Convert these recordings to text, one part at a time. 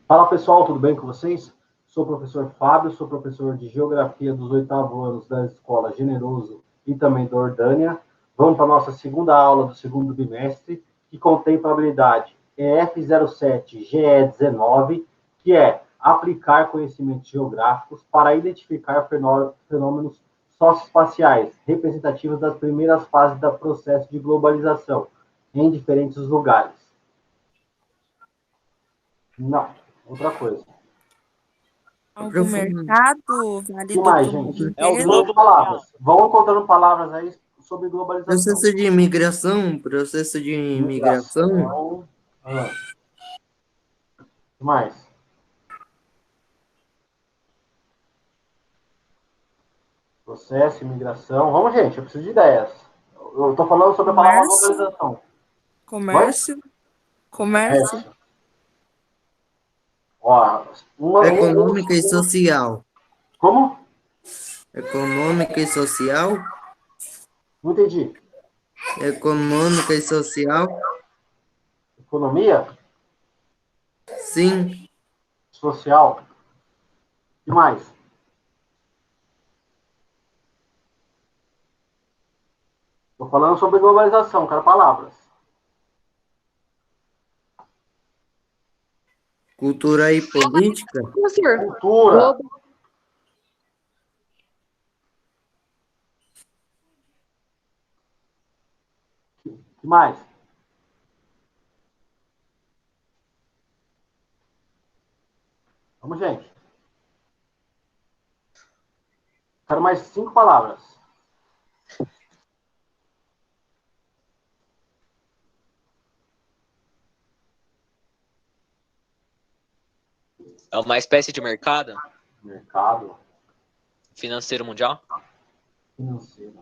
Fala pessoal, tudo bem com vocês? Sou o professor Fábio, sou professor de Geografia dos 8º anos da Escola Generoso e também da Ordânia. Vamos para a nossa segunda aula do segundo bimestre, que contempla a habilidade EF07-GE19, que é aplicar conhecimentos geográficos para identificar fenômenos socioespaciais representativos das primeiras fases do processo de globalização em diferentes lugares. Não, outra coisa. Algum mercado válido mais, para o mundo gente? É o inteiro? Globo Palavras. Vão encontrando palavras aí sobre globalização. Processo de imigração. Mais. Processo, imigração. Vamos, gente, eu preciso de ideias. Eu estou falando sobre a palavra globalização. Comércio. Comércio. Ó, Econômica e social. Como? Econômica e social. Não entendi. Econômica e social. Economia? Sim. Social. E mais? Estou falando sobre globalização, quero palavras. Cultura e política. Cultura. Que mais? Vamos, gente. Quero mais 5 palavras. É uma espécie de mercado Mercado financeiro mundial? financeiro.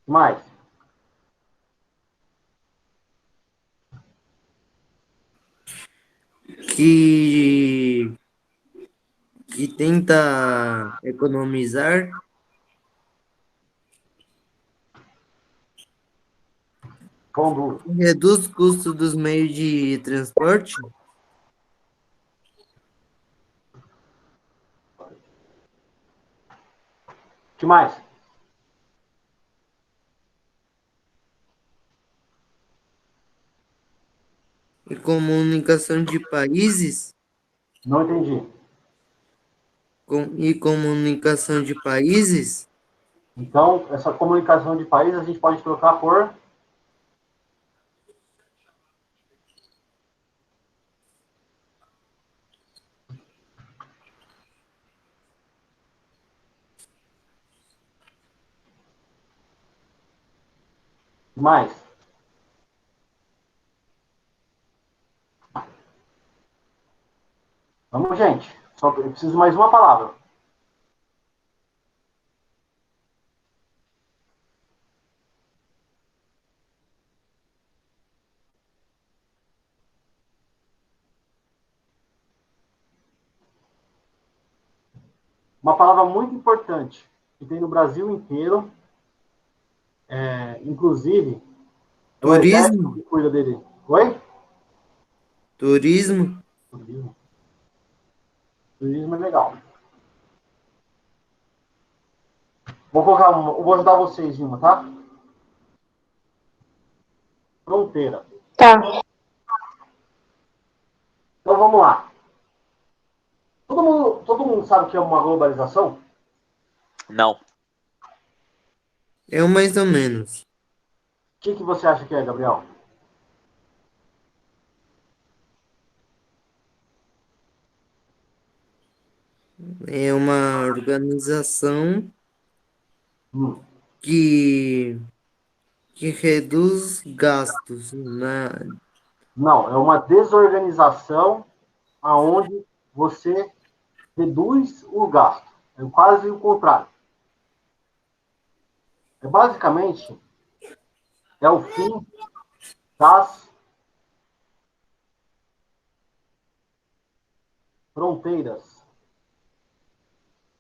Que mais? Que tenta economizar. Reduz o custo dos meios de transporte. Que mais? E comunicação de países. Não entendi. E comunicação de países. Então, essa comunicação de país a gente pode trocar por... Mais. Vamos, gente. Só eu preciso de mais uma palavra. Uma palavra muito importante que tem no Brasil inteiro, inclusive, é o exército que cuida dele. Oi? Turismo. Turismo é legal. Vou ajudar vocês em uma, tá? Fronteira. Tá. Então vamos lá. Todo mundo sabe o que é uma globalização? Não. É o mais ou menos. O que você acha que é, Gabriel? É uma organização que reduz gastos. Não, é uma desorganização aonde você reduz o gasto. É quase o contrário. Basicamente, é o fim das fronteiras.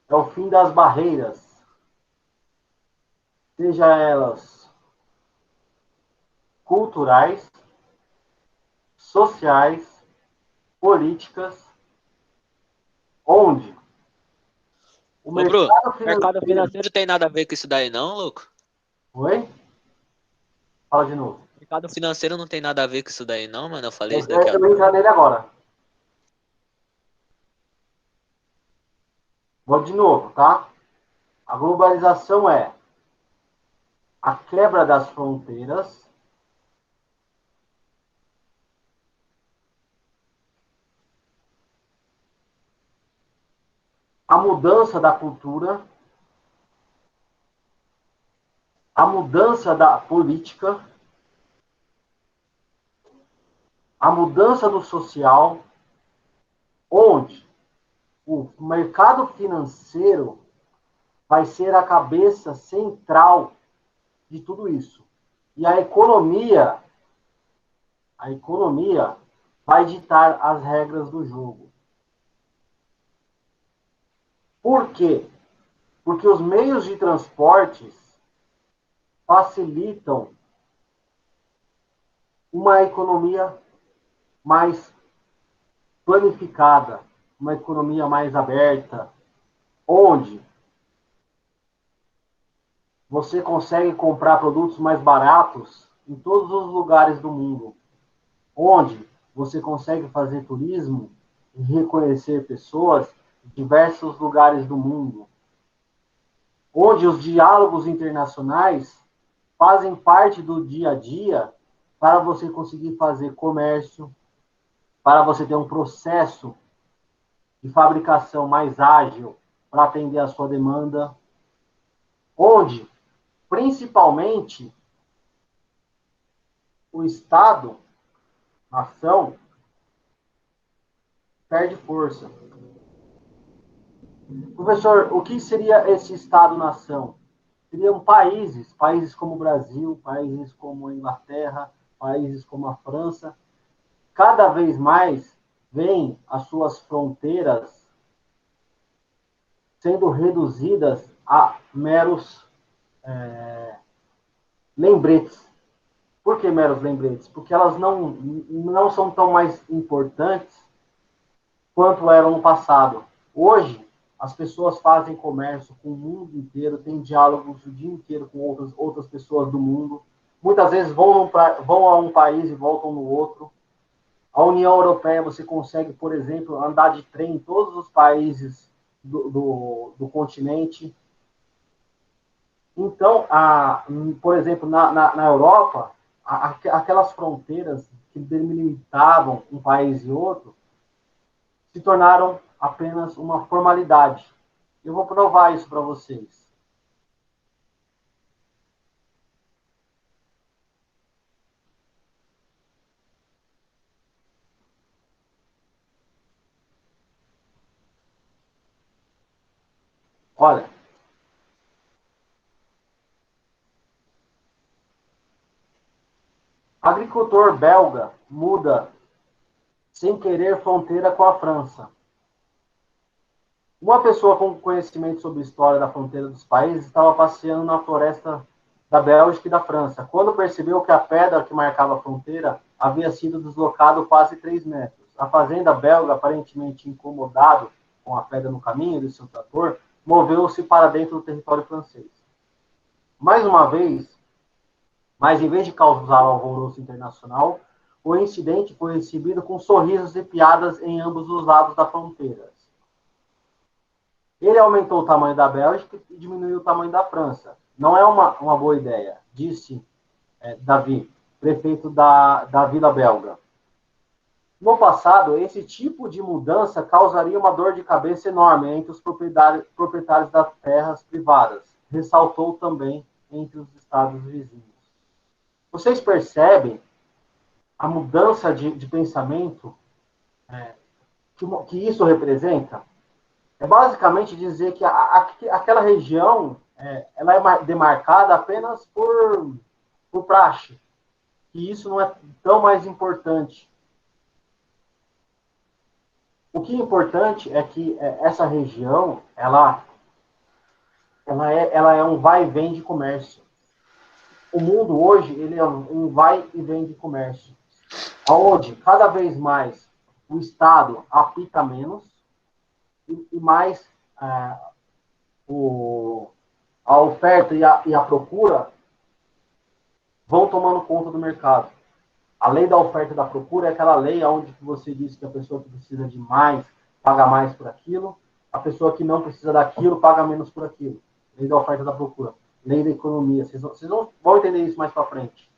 É o fim das barreiras. Seja elas culturais, sociais, políticas, onde o Ô, Bruno, mercado mercado financeiro... financeiro tem nada a ver com isso daí, não, louco? Oi? Fala de novo. Mercado financeiro não tem nada a ver com isso daí, não, mano. Eu falei isso daqui Eu vou agora. entrar nele agora. Vou de novo, tá? A globalização é a quebra das fronteiras, a mudança da cultura, a mudança da política, a mudança do social, onde o mercado financeiro vai ser a cabeça central de tudo isso. E a economia vai ditar as regras do jogo. Por quê? Porque os meios de transportes facilitam uma economia mais planificada, uma economia mais aberta, onde você consegue comprar produtos mais baratos em todos os lugares do mundo, onde você consegue fazer turismo e reconhecer pessoas em diversos lugares do mundo, onde os diálogos internacionais fazem parte do dia a dia para você conseguir fazer comércio, para você ter um processo de fabricação mais ágil para atender a sua demanda, onde, principalmente, o Estado, a nação, perde força. Professor, o que seria esse Estado-nação? Seriam países como o Brasil, países como a Inglaterra, países como a França, cada vez mais veem as suas fronteiras sendo reduzidas a meros lembretes. Por que meros lembretes? Porque elas não são tão mais importantes quanto eram no passado. Hoje, as pessoas fazem comércio com o mundo inteiro, têm diálogos o dia inteiro com outras pessoas do mundo. Muitas vezes vão a um país e voltam no outro. A União Europeia, você consegue, por exemplo, andar de trem em todos os países do continente. Então, por exemplo, na Europa, aquelas fronteiras que delimitavam um país e outro se tornaram apenas uma formalidade. Eu vou provar isso para vocês. Olha, agricultor belga muda sem querer fronteira com a França. Uma pessoa com conhecimento sobre a história da fronteira dos países estava passeando na floresta da Bélgica e da França, quando percebeu que a pedra que marcava a fronteira havia sido deslocada quase 3 metros. A fazenda belga, aparentemente incomodado com a pedra no caminho de seu trator, moveu-se para dentro do território francês. Mais uma vez, mas em vez de causar alvoroço internacional, o incidente foi recebido com sorrisos e piadas em ambos os lados da fronteira. Ele aumentou o tamanho da Bélgica e diminuiu o tamanho da França. Não é uma boa ideia, disse Davi, prefeito da Vila Belga. No passado, esse tipo de mudança causaria uma dor de cabeça enorme entre os proprietários das terras privadas, ressaltou também entre os estados vizinhos. Vocês percebem a mudança de pensamento que isso representa? É basicamente dizer que aquela região ela é demarcada apenas por praxe, e isso não é tão mais importante. O que é importante é que essa região ela é um vai e vem de comércio. O mundo hoje ele é um vai e vem de comércio. onde cada vez mais o Estado apita menos e mais a oferta e a procura vão tomando conta do mercado. A lei da oferta e da procura é aquela lei onde você diz que a pessoa que precisa de mais paga mais por aquilo, a pessoa que não precisa daquilo paga menos por aquilo. Lei da oferta e da procura. Lei da economia. Vocês vão entender isso mais para frente.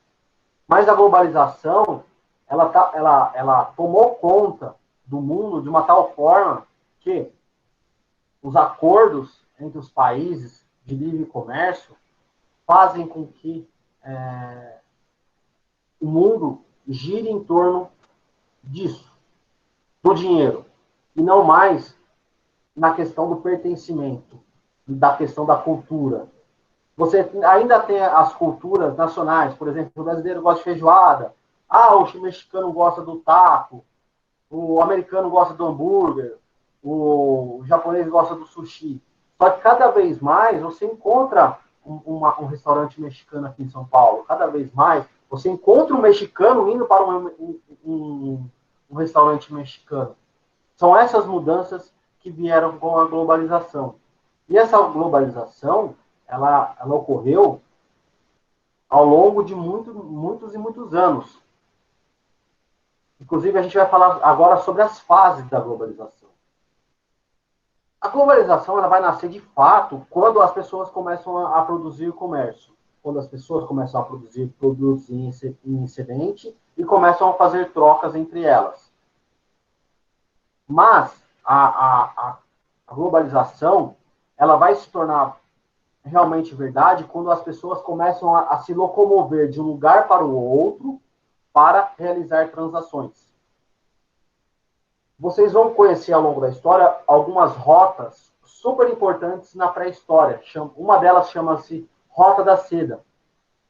Mas a globalização, ela tomou conta do mundo de uma tal forma que os acordos entre os países de livre comércio fazem com que o mundo gire em torno disso, do dinheiro, e não mais na questão do pertencimento, da questão da cultura. Você ainda tem as culturas nacionais, por exemplo, o brasileiro gosta de feijoada, o mexicano gosta do taco, o americano gosta do hambúrguer, o japonês gosta do sushi. Só que cada vez mais você encontra um restaurante mexicano aqui em São Paulo. Cada vez mais você encontra um mexicano indo para um restaurante mexicano. São essas mudanças que vieram com a globalização. E essa globalização, ela ocorreu ao longo de muitos e muitos anos. Inclusive, a gente vai falar agora sobre as fases da globalização. A globalização ela vai nascer de fato quando as pessoas começam a produzir comércio. Quando as pessoas começam a produzir produtos em excedente e começam a fazer trocas entre elas. Mas a globalização ela vai se tornar realmente verdade quando as pessoas começam a se locomover de um lugar para o outro para realizar transações. Vocês vão conhecer ao longo da história algumas rotas super importantes na pré-história. Uma delas chama-se Rota da Seda.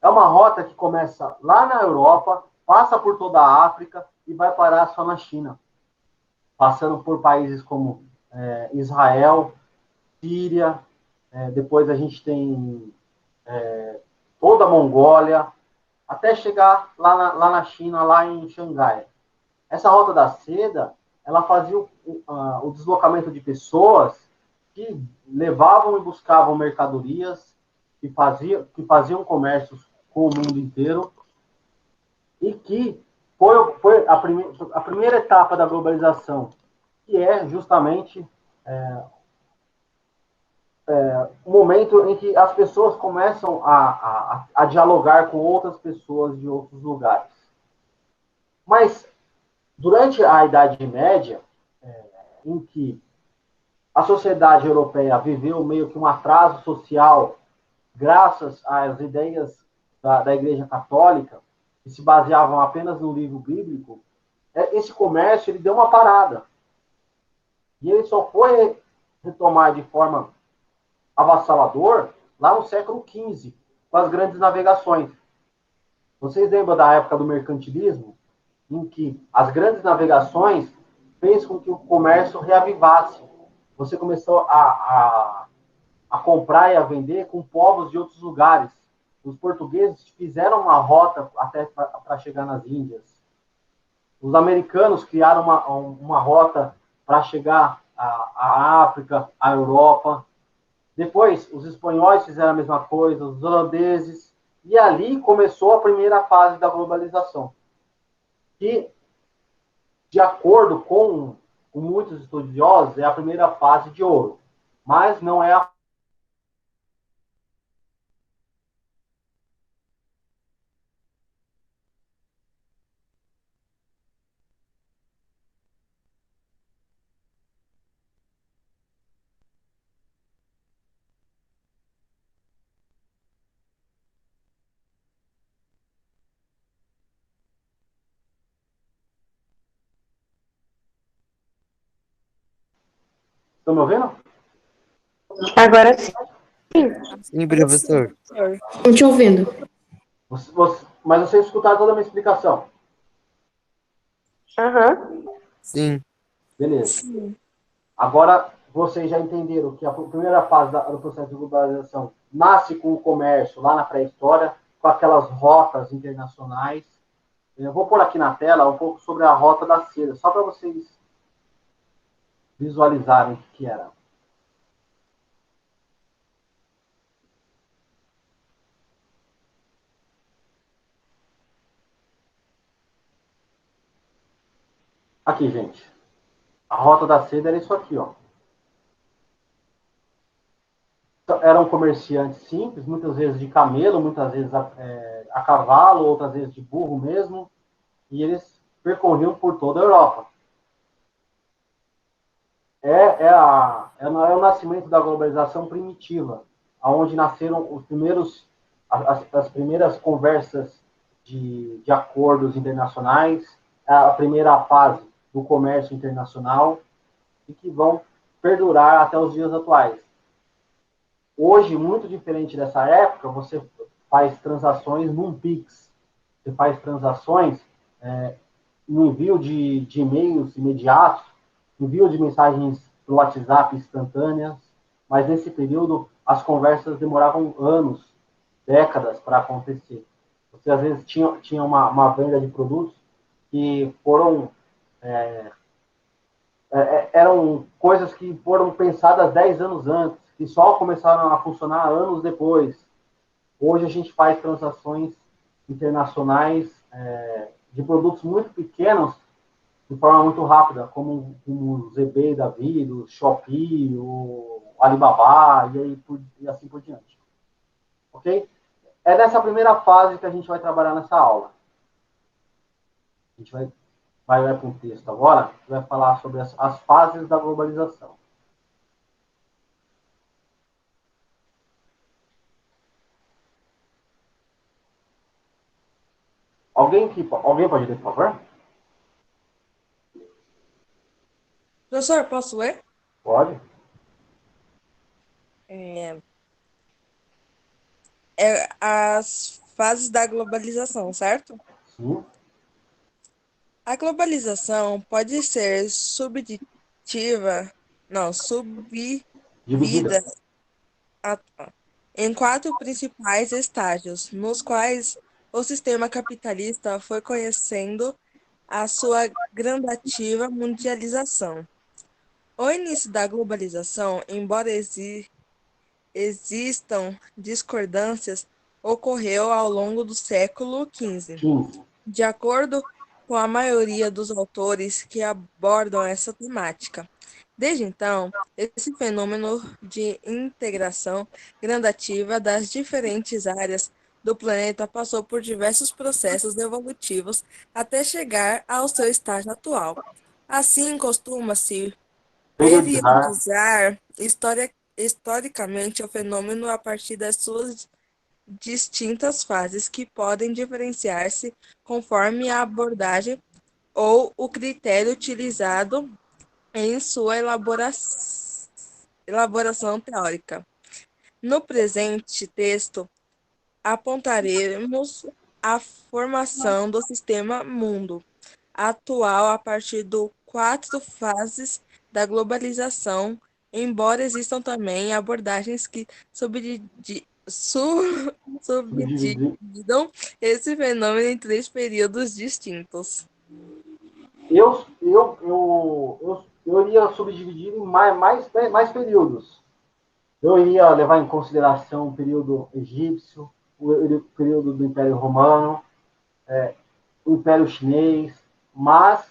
É uma rota que começa lá na Europa, passa por toda a África e vai parar só na China, passando por países como Israel, Síria, depois a gente tem toda a Mongólia, até chegar lá na China, lá em Xangai. Essa Rota da Seda, ela fazia o deslocamento de pessoas que levavam e buscavam mercadorias, que faziam comércios com o mundo inteiro, e que foi a primeira etapa da globalização, que é justamente o momento em que as pessoas começam a dialogar com outras pessoas de outros lugares. Mas, durante a Idade Média, em que a sociedade europeia viveu meio que um atraso social, graças às ideias da Igreja Católica, que se baseavam apenas no livro bíblico, esse comércio ele deu uma parada. E ele só foi retomar de forma avassalador lá no século XV, com as grandes navegações. Vocês lembram da época do mercantilismo, em que as grandes navegações fez com que o comércio reavivasse. Você começou a comprar e a vender com povos de outros lugares. Os portugueses fizeram uma rota até para chegar nas Índias. Os americanos criaram uma rota para chegar à África, à Europa. Depois, os espanhóis fizeram a mesma coisa, os holandeses. E ali começou a primeira fase da globalização. Que, de acordo com muitos estudiosos, é a primeira fase de ouro. Mas não é a Estão me ouvindo? Agora sim. Sim, professor. Estou te ouvindo. Mas vocês escutaram toda a minha explicação. Aham. Sim. Beleza. Agora, vocês já entenderam que a primeira fase do processo de globalização nasce com o comércio lá na pré-história, com aquelas rotas internacionais, Eu vou pôr aqui na tela um pouco sobre a Rota da Seda, só para vocês visualizarem o que era. Aqui, gente. A Rota da Seda era isso aqui, ó. Eram comerciantes simples, muitas vezes de camelo, muitas vezes a cavalo, outras vezes de burro mesmo, e eles percorriam por toda a Europa. É o nascimento da globalização primitiva, onde nasceram as primeiras conversas de acordos internacionais, a primeira fase do comércio internacional, e que vão perdurar até os dias atuais. Hoje, muito diferente dessa época, você faz transações num Pix, você faz transações no envio de e-mails imediatos, envio de mensagens pelo WhatsApp instantâneas, mas nesse período as conversas demoravam anos, décadas para acontecer. Você às vezes tinha uma venda de produtos que foram eram coisas que foram pensadas 10 anos antes, que só começaram a funcionar anos depois. Hoje a gente faz transações internacionais de produtos muito pequenos de forma muito rápida, como os eBay da vida, o Shopee, o Alibaba e assim por diante. Ok? É nessa primeira fase que a gente vai trabalhar nessa aula. A gente vai para um texto agora, que vai falar sobre as fases da globalização. Alguém pode ler, por favor? Professor, posso ler? Pode. As fases da globalização, certo? Sim. A globalização pode ser subdividida Dividida. em 4 principais estágios, nos quais o sistema capitalista foi conhecendo a sua gradativa mundialização. O início da globalização, embora existam discordâncias, ocorreu ao longo do século XV. 15. De acordo com a maioria dos autores que abordam essa temática. Desde então, esse fenômeno de integração gradativa das diferentes áreas do planeta passou por diversos processos evolutivos até chegar ao seu estágio atual. Assim, costuma-se Periodizar. periodizar historicamente o fenômeno a partir das suas distintas fases que podem diferenciar-se conforme a abordagem ou o critério utilizado em sua elaboração teórica. No presente texto, apontaremos a formação do sistema mundo atual a partir de 4 fases da globalização, embora existam também abordagens que subdividam esse fenômeno em 3 períodos distintos. Eu iria subdividir em mais períodos. Eu iria levar em consideração o período egípcio, o período do Império Romano, o Império Chinês, mas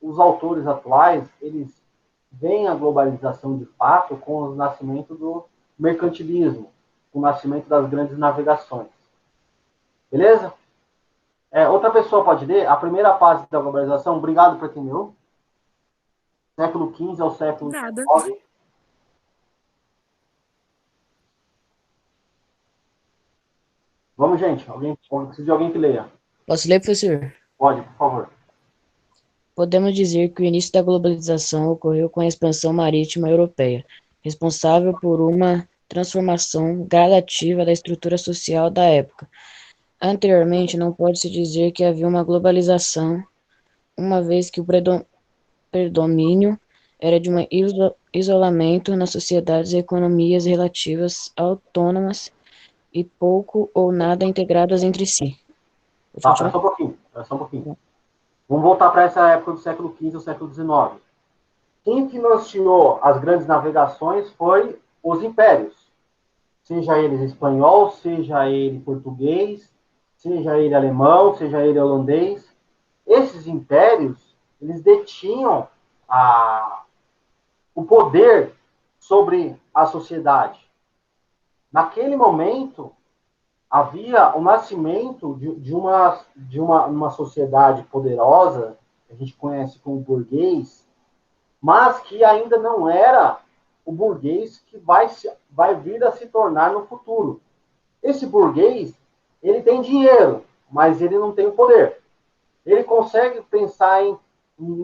os autores atuais, eles veem a globalização de fato com o nascimento do mercantilismo, com o nascimento das grandes navegações. Beleza? Outra pessoa pode ler a primeira fase da globalização. Obrigado para quem leu. Século XV ao século XIX. Vamos, gente. Preciso de alguém que leia. Posso ler, professor? Pode, por favor. Podemos dizer que o início da globalização ocorreu com a expansão marítima europeia, responsável por uma transformação gradativa da estrutura social da época. Anteriormente, não pode-se dizer que havia uma globalização, uma vez que o predomínio era de um isolamento nas sociedades e economias relativas autônomas e pouco ou nada integradas entre si. Tá, só um pouquinho. Espera só um pouquinho. Vamos voltar para essa época do século XV e século XIX. Quem financiou as grandes navegações foi os impérios. Seja ele espanhol, seja ele português, seja ele alemão, seja ele holandês. Esses impérios, eles detinham o poder sobre a sociedade. Naquele momento, havia o nascimento de uma sociedade poderosa, que a gente conhece como burguês, mas que ainda não era o burguês que vai vir a se tornar no futuro. Esse burguês, ele tem dinheiro, mas ele não tem o poder. Ele consegue pensar em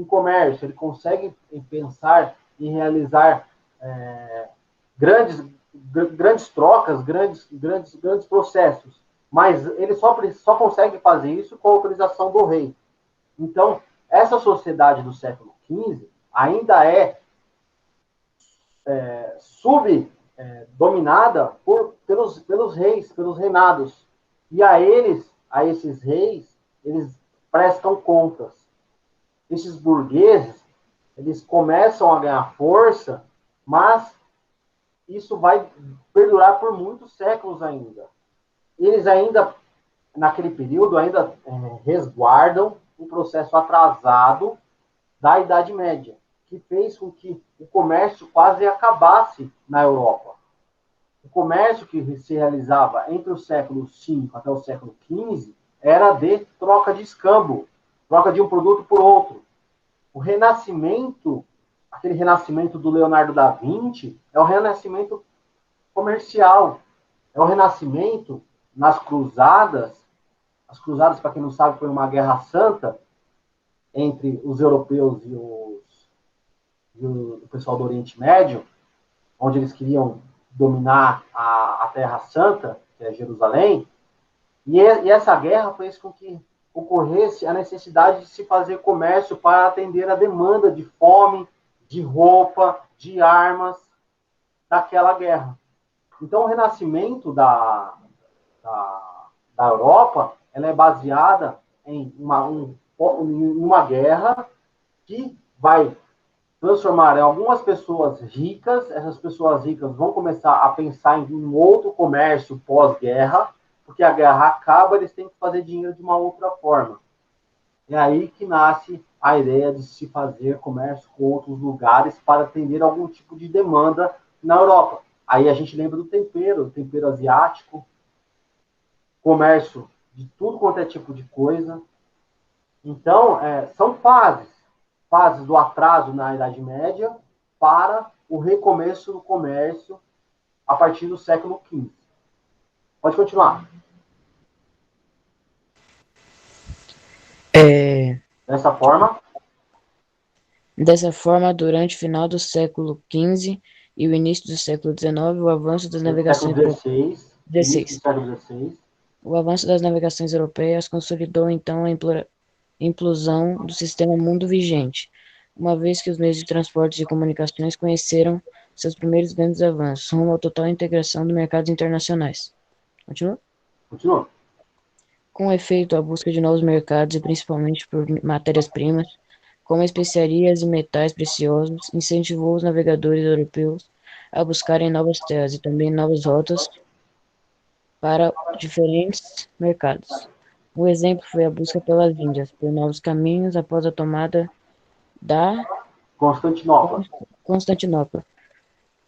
comércio, ele consegue pensar em realizar grandes trocas, grandes processos, mas ele só consegue fazer isso com a autorização do rei. Então, essa sociedade do século XV ainda é dominada pelos reis, pelos reinados. E a esses reis, eles prestam contas. Esses burgueses, eles começam a ganhar força, mas isso vai perdurar por muitos séculos ainda. Eles ainda, naquele período, ainda resguardam um processo atrasado da Idade Média, que fez com que o comércio quase acabasse na Europa. O comércio que se realizava entre o século V até o século XV era de troca de escambo, troca de um produto por outro. O Renascimento, aquele Renascimento do Leonardo da Vinci, é o Renascimento comercial. É o Renascimento nas Cruzadas. As Cruzadas, para quem não sabe, foi uma guerra santa entre os europeus e o pessoal do Oriente Médio, onde eles queriam dominar a Terra Santa, que é Jerusalém, e essa guerra fez com que ocorresse a necessidade de se fazer comércio para atender a demanda de fome, de roupa, de armas daquela guerra. Então, o renascimento da Europa, ela é baseada em uma guerra que vai transformar algumas pessoas ricas. Essas pessoas ricas vão começar a pensar em um outro comércio pós-guerra, porque a guerra acaba, eles têm que fazer dinheiro de uma outra forma. É aí que nasce a ideia de se fazer comércio com outros lugares para atender algum tipo de demanda na Europa. Aí a gente lembra do tempero asiático, comércio de tudo quanto é tipo de coisa. Então, são fases do atraso na Idade Média para o recomeço do comércio a partir do século XV. Pode continuar. Dessa forma, durante o final do século XV e o início do século XIX, o avanço das navegações O avanço das navegações europeias consolidou então a implosão do sistema mundo vigente, uma vez que os meios de transporte e comunicações conheceram seus primeiros grandes avanços, rumo à total integração dos mercados internacionais. Continua? Continua. Com efeito, a busca de novos mercados, e principalmente por matérias-primas, como especiarias e metais preciosos, incentivou os navegadores europeus a buscarem novas terras e também novas rotas para diferentes mercados. O exemplo foi a busca pelas Índias, por novos caminhos após a tomada da Constantinopla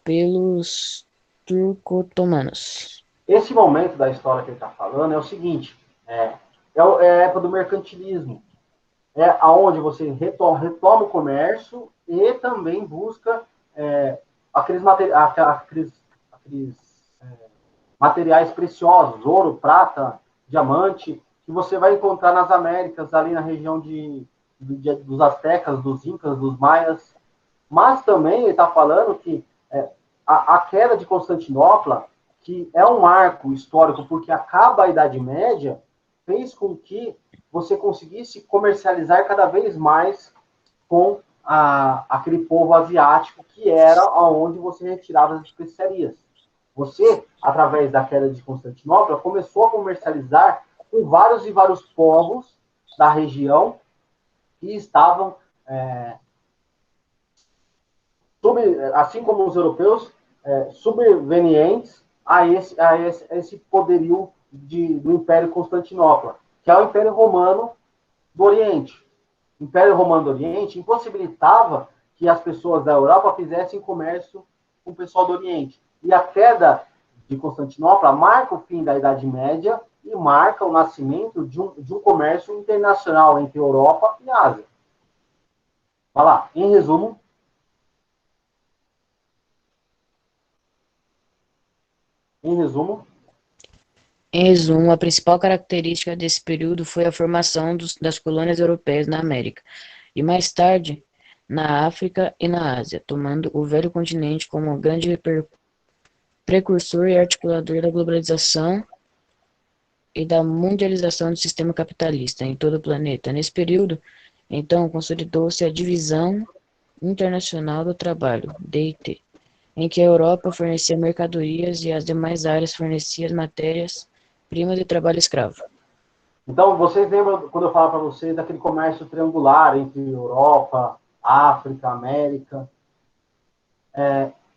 pelos turco-otomanos. Esse momento da história que ele está falando é o seguinte, é a época do mercantilismo, aonde você retoma o comércio e também busca aqueles materiais preciosos, ouro, prata, diamante, que você vai encontrar nas Américas, ali na região dos astecas, dos incas, dos maias. Mas também ele está falando que a queda de Constantinopla, que é um marco histórico porque acaba a Idade Média, fez com que você conseguisse comercializar cada vez mais com aquele povo asiático, que era onde você retirava as especiarias. Você, através da queda de Constantinopla, começou a comercializar com vários e vários povos da região que estavam, assim como os europeus, subvenientes a esse poderio do Império Constantinopla, que é o Império Romano do Oriente. O Império Romano do Oriente impossibilitava que as pessoas da Europa fizessem comércio com o pessoal do Oriente. E a queda de Constantinopla marca o fim da Idade Média e marca o nascimento de um comércio internacional entre Europa e Ásia. Vai lá, em resumo. Em resumo, a principal característica desse período foi a formação das colônias europeias na América, e mais tarde na África e na Ásia, tomando o velho continente como um grande precursor e articulador da globalização e da mundialização do sistema capitalista em todo o planeta. Nesse período, então, consolidou-se a Divisão Internacional do Trabalho, DIT, em que a Europa fornecia mercadorias e as demais áreas forneciam matérias-primas e trabalho escravo. Então, vocês lembram, quando eu falo para vocês, daquele comércio triangular entre Europa, África, América?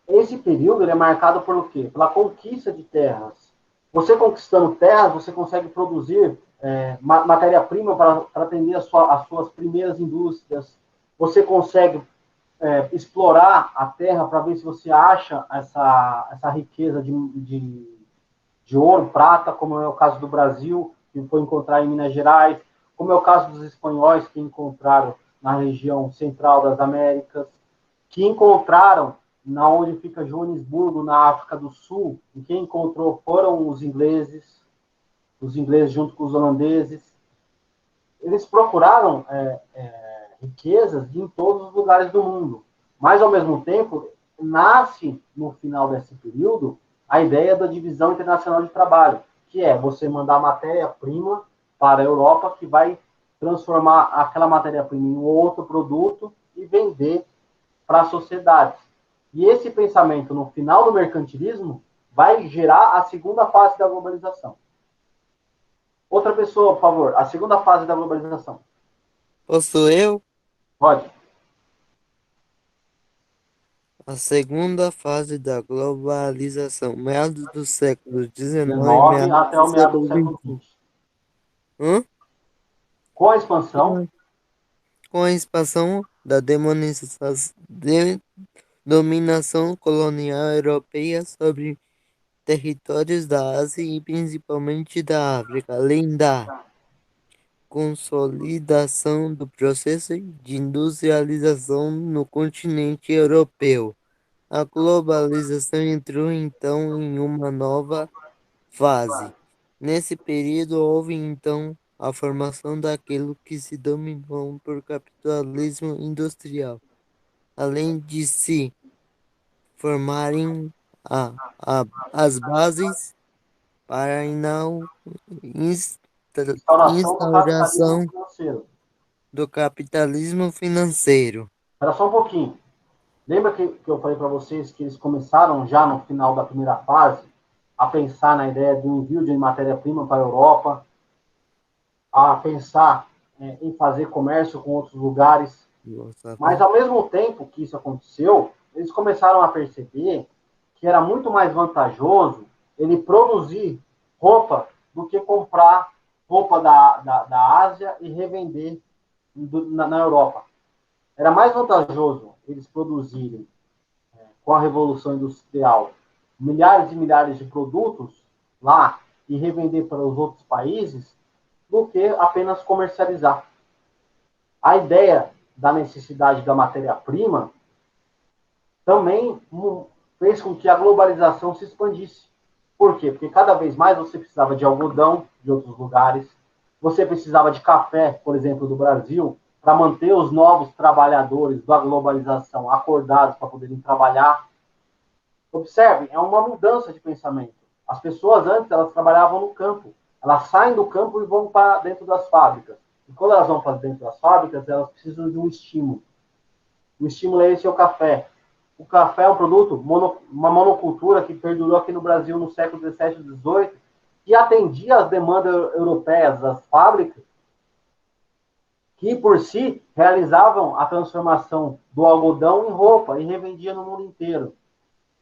Esse período ele é marcado por quê? Pela conquista de terras. Você conquistando terras, você consegue produzir matéria-prima para atender as suas primeiras indústrias. Você consegue explorar a terra para ver se você acha essa riqueza de ouro, prata, como é o caso do Brasil, que foi encontrar em Minas Gerais, como é o caso dos espanhóis que encontraram na região central das Américas, que encontraram na onde fica Joanesburgo, na África do Sul, e quem encontrou foram os ingleses junto com os holandeses. Eles procuraram riquezas em todos os lugares do mundo, mas, ao mesmo tempo, nasce, no final desse período, a ideia da divisão internacional de trabalho, que é você mandar matéria-prima para a Europa, que vai transformar aquela matéria-prima em outro produto e vender para as sociedades. E esse pensamento, no final do mercantilismo, vai gerar a segunda fase da globalização. Outra pessoa, por favor, a segunda fase da globalização. Posso eu? Pode. A segunda fase da globalização, meados do século XIX, 19 meados até do o meado do século século XX. XX. Com a expansão, Com a expansão da dominação colonial europeia sobre territórios da Ásia e principalmente da África, além da consolidação do processo de industrialização no continente europeu. A globalização entrou então em uma nova fase. Nesse período houve então a formação daquilo que se dominou por capitalismo industrial, além de se formarem as bases para a instauração do capitalismo instauração financeiro. do capitalismo financeiro. Espera só um pouquinho. Lembra que eu falei para vocês que eles começaram já no final da primeira fase a pensar na ideia do envio de matéria-prima para a Europa, a pensar em fazer comércio com outros lugares. Nossa, Mas, ao mesmo tempo que isso aconteceu, eles começaram a perceber que era muito mais vantajoso ele produzir roupa do que comprar roupa da Ásia e revender na Europa. Era mais vantajoso eles produzirem, com a Revolução Industrial, milhares e milhares de produtos lá e revender para os outros países do que apenas comercializar. A ideia da necessidade da matéria-prima também fez com que a globalização se expandisse. Por quê? Porque cada vez mais você precisava de algodão de outros lugares, você precisava de café, por exemplo, do Brasil, para manter os novos trabalhadores da globalização acordados para poderem trabalhar. Observe, é uma mudança de pensamento. As pessoas antes, elas trabalhavam no campo. Elas saem do campo e vão para dentro das fábricas. E quando elas vão para dentro das fábricas, elas precisam de um estímulo. O estímulo é esse, é o café. O café é um produto, uma monocultura que perdurou aqui no Brasil no século XVII e XVIII, que atendia às demandas europeias das fábricas, que por si realizavam a transformação do algodão em roupa e revendia no mundo inteiro.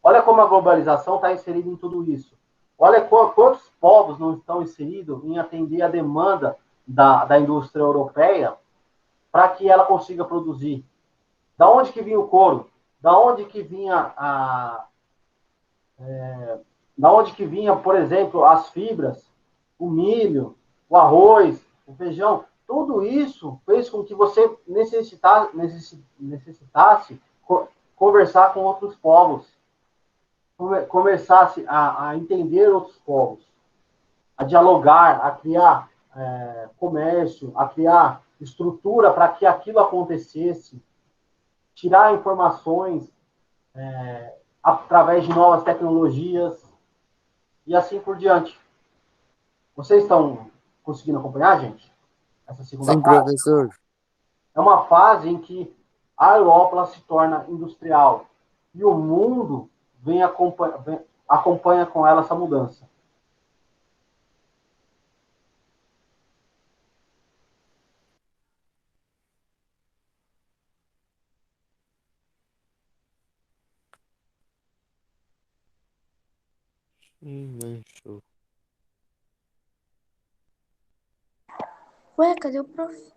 Olha como a globalização está inserida em tudo isso. Olha quantos povos não estão inseridos em atender a demanda da indústria europeia para que ela consiga produzir. Da onde que vinha o couro? Da onde que vinha da onde que vinha, por exemplo, as fibras, o milho, o arroz, o feijão? Tudo isso fez com que você necessitasse conversar com outros povos, começasse a entender outros povos, a dialogar, a criar comércio, a criar estrutura para que aquilo acontecesse, tirar informações através de novas tecnologias e assim por diante. Vocês estão conseguindo acompanhar, gente? Essa segunda Sim, fase? professor. É uma fase em que a Europa se torna industrial e o mundo acompanha com ela essa mudança. Manchou. Ué, cadê o prof?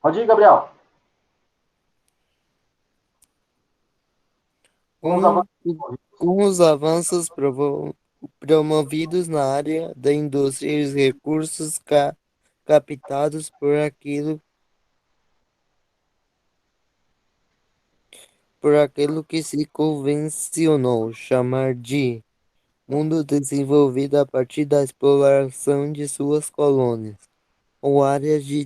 Pode ir, Gabriel. Com, com os avanços promovidos na área da indústria e os recursos captados por aquilo que se convencionou chamar de mundo desenvolvido a partir da exploração de suas colônias ou áreas de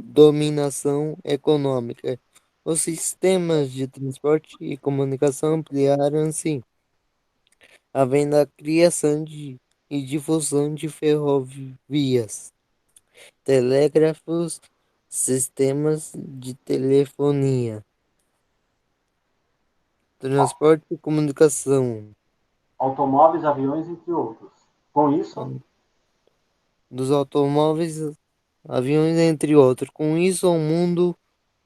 dominação econômica. Os sistemas de transporte e comunicação ampliaram-se, havendo a criação e difusão de ferrovias, telégrafos, sistemas de telefonia, transporte e comunicação, Automóveis, aviões, entre outros. Com isso, dos automóveis, aviões, entre outros. Com isso, o mundo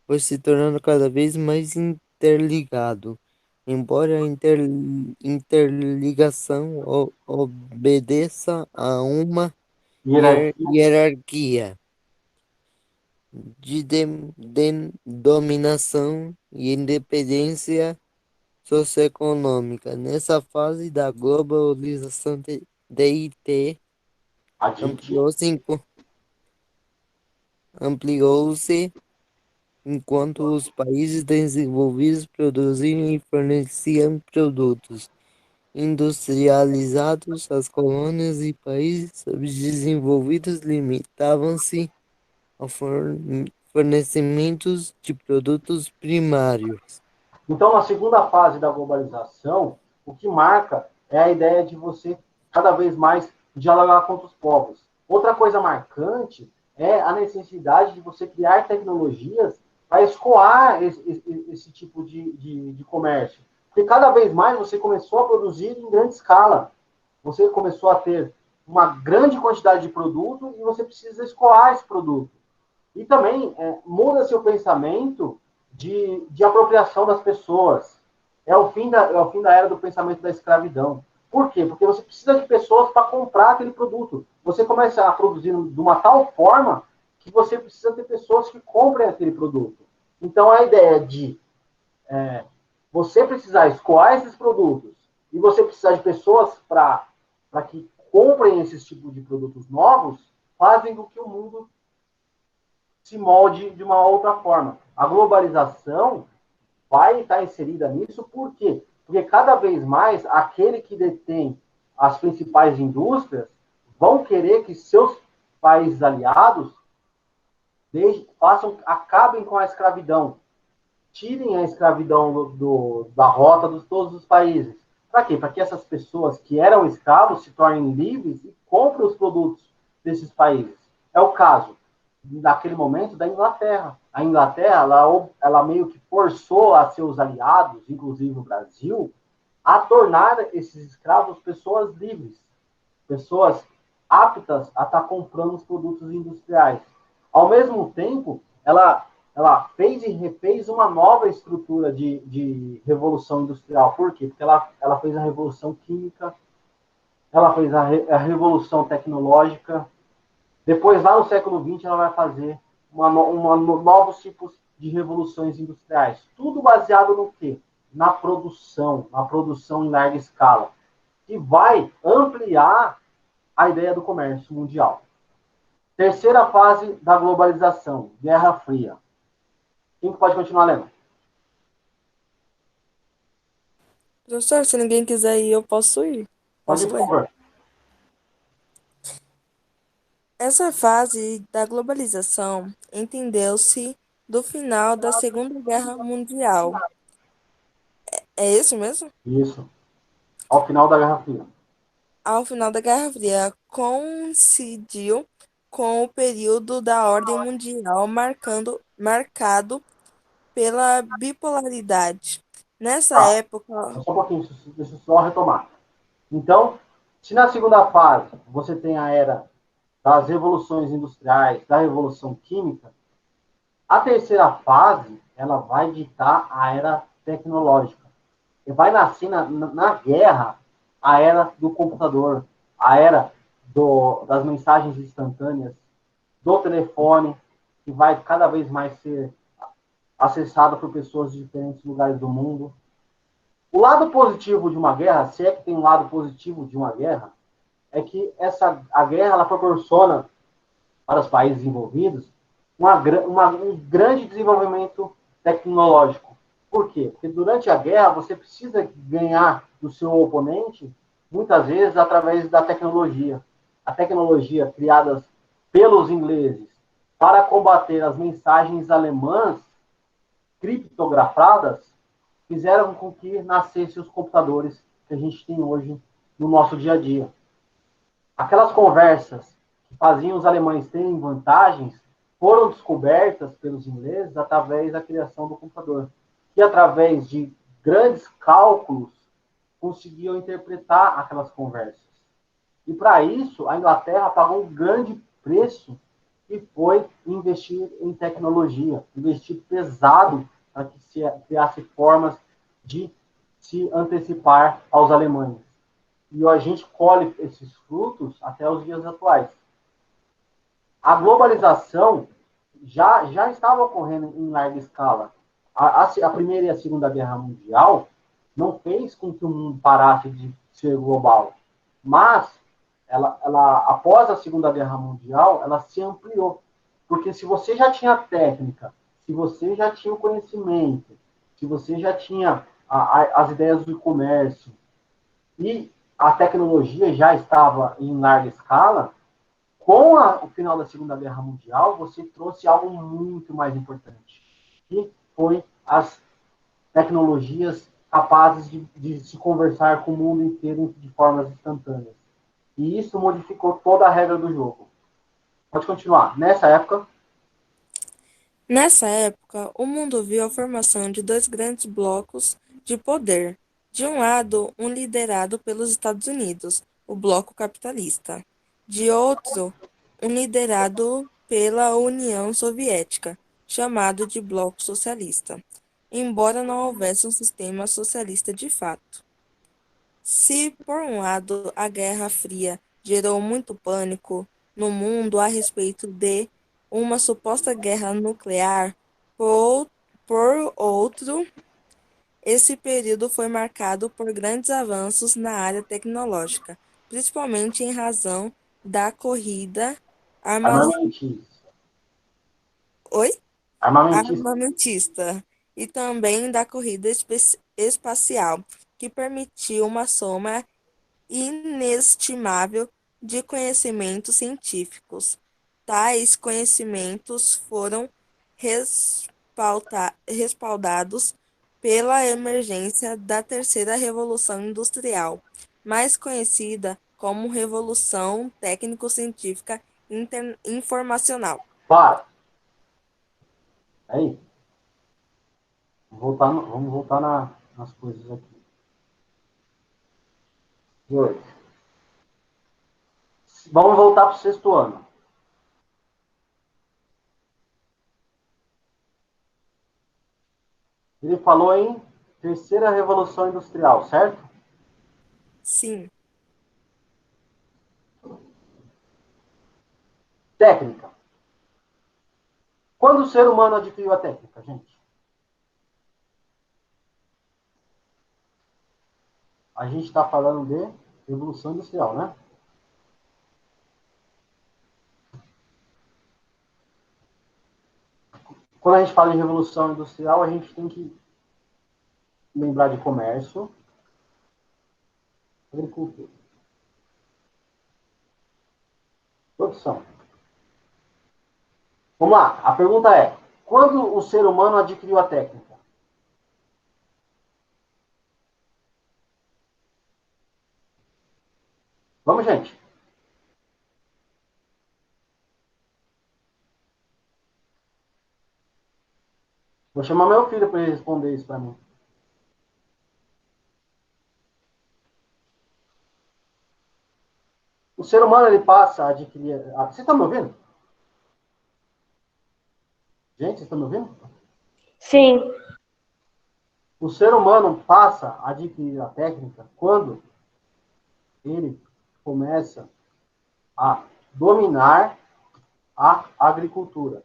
foi se tornando cada vez mais interligado. Embora a interligação obedeça a uma hierarquia. hierarquia de dominação e independência socioeconômica. Nessa fase da globalização, DIT Adite. ampliou-se enquanto os países desenvolvidos produziam e forneciam produtos industrializados, as colônias e países subdesenvolvidos limitavam-se ao fornecimento de produtos primários. Então, na segunda fase da globalização, o que marca é a ideia de você cada vez mais dialogar com outros povos. Outra coisa marcante é a necessidade de você criar tecnologias para escoar esse tipo de comércio. Porque cada vez mais você começou a produzir em grande escala. Você começou a ter uma grande quantidade de produto e você precisa escoar esse produto. E também muda seu pensamento de apropriação das pessoas. É o fim da era do pensamento da escravidão. Por quê? Porque você precisa de pessoas para comprar aquele produto. Você começa a produzir de uma tal forma que você precisa ter pessoas que comprem aquele produto. Então, a ideia de você precisar escoar esses produtos e você precisar de pessoas para que comprem esses tipos de produtos novos, fazem com que o mundo se molde de uma outra forma. A globalização vai estar inserida nisso, por quê? Porque cada vez mais aquele que detém as principais indústrias vão querer que seus países aliados acabem com a escravidão, tirem a escravidão da rota de todos os países. Para quê? Para que essas pessoas que eram escravos se tornem livres e comprem os produtos desses países. É o caso, naquele momento, da Inglaterra. A Inglaterra, ela meio que forçou a seus aliados, inclusive o Brasil, a tornar esses escravos pessoas livres, pessoas aptas a estar comprando os produtos industriais. Ao mesmo tempo, ela fez e refez uma nova estrutura de revolução industrial. Por quê? Porque ela fez a revolução química, ela fez a revolução tecnológica. Depois, lá no século XX, ela vai fazer novos tipos de revoluções industriais. Tudo baseado no quê? Na produção em larga escala, que vai ampliar a ideia do comércio mundial. Terceira fase da globalização, Guerra Fria. Quem pode continuar lendo? Professor, se ninguém quiser ir, eu posso ir. Pode ir, Posso por ler. favor. Essa fase da globalização entendeu-se do final da Segunda Guerra Mundial. É isso mesmo? Isso. Ao final da Guerra Fria. Ao final da Guerra Fria, coincidiu com o período da ordem mundial marcado pela bipolaridade. Nessa Tá. época, Só um pouquinho, deixa eu só retomar. Então, se na segunda fase você tem a era das revoluções industriais, da revolução química, a terceira fase ela vai ditar a era tecnológica. E vai nascer na guerra a era do computador, a era das mensagens instantâneas, do telefone, que vai cada vez mais ser acessado por pessoas de diferentes lugares do mundo. O lado positivo de uma guerra, se é que tem um lado positivo de uma guerra, é que a guerra ela proporciona para os países envolvidos um grande desenvolvimento tecnológico. Por quê? Porque durante a guerra você precisa ganhar do seu oponente, muitas vezes através da tecnologia. A tecnologia criada pelos ingleses para combater as mensagens alemãs criptografadas fizeram com que nascessem os computadores que a gente tem hoje no nosso dia a dia. Aquelas conversas que faziam os alemães terem vantagens foram descobertas pelos ingleses através da criação do computador, que através de grandes cálculos conseguiam interpretar aquelas conversas. E para isso, a Inglaterra pagou um grande preço e foi investir em tecnologia, investir pesado para que se criasse formas de se antecipar aos alemães. E a gente colhe esses frutos até os dias atuais. A globalização já estava ocorrendo em larga escala. A Primeira e a Segunda Guerra Mundial não fez com que o mundo parasse de ser global, mas após a Segunda Guerra Mundial, ela se ampliou. Porque se você já tinha técnica, se você já tinha o conhecimento, se você já tinha as ideias do comércio e a tecnologia já estava em larga escala, com o final da Segunda Guerra Mundial, você trouxe algo muito mais importante, que foi as tecnologias capazes de se conversar com o mundo inteiro de formas instantâneas. E isso modificou toda a regra do jogo. Pode continuar. Nessa época, o mundo viu a formação de dois grandes blocos de poder. De um lado, um liderado pelos Estados Unidos, o bloco capitalista. De outro, um liderado pela União Soviética, chamado de bloco socialista, embora não houvesse um sistema socialista de fato. Se, por um lado, a Guerra Fria gerou muito pânico no mundo a respeito de uma suposta guerra nuclear, por outro, esse período foi marcado por grandes avanços na área tecnológica, principalmente em razão da corrida Armamentista. Oi? Armamentista. Armamentista e também da corrida espacial, que permitiu uma soma inestimável de conhecimentos científicos. Tais conhecimentos foram respaldados pela emergência da terceira revolução industrial, mais conhecida como Revolução Técnico-Científica Informacional. Para. Aí. Vamos voltar nas coisas aqui. 2. Vamos voltar para o 6º ano. Ele falou em terceira revolução industrial, certo? Sim. Técnica. Quando o ser humano adquiriu a técnica, gente? A gente está falando de revolução industrial, né? Quando a gente fala em revolução industrial, a gente tem que lembrar de comércio, agricultura, produção. Vamos lá, a pergunta é: quando o ser humano adquiriu a técnica? Vamos, gente. Vou chamar meu filho para ele responder isso para mim. O ser humano, ele passa a adquirir... Vocês estão me ouvindo? Gente, vocês estão me ouvindo? Sim. O ser humano passa a adquirir a técnica quando ele começa a dominar a agricultura.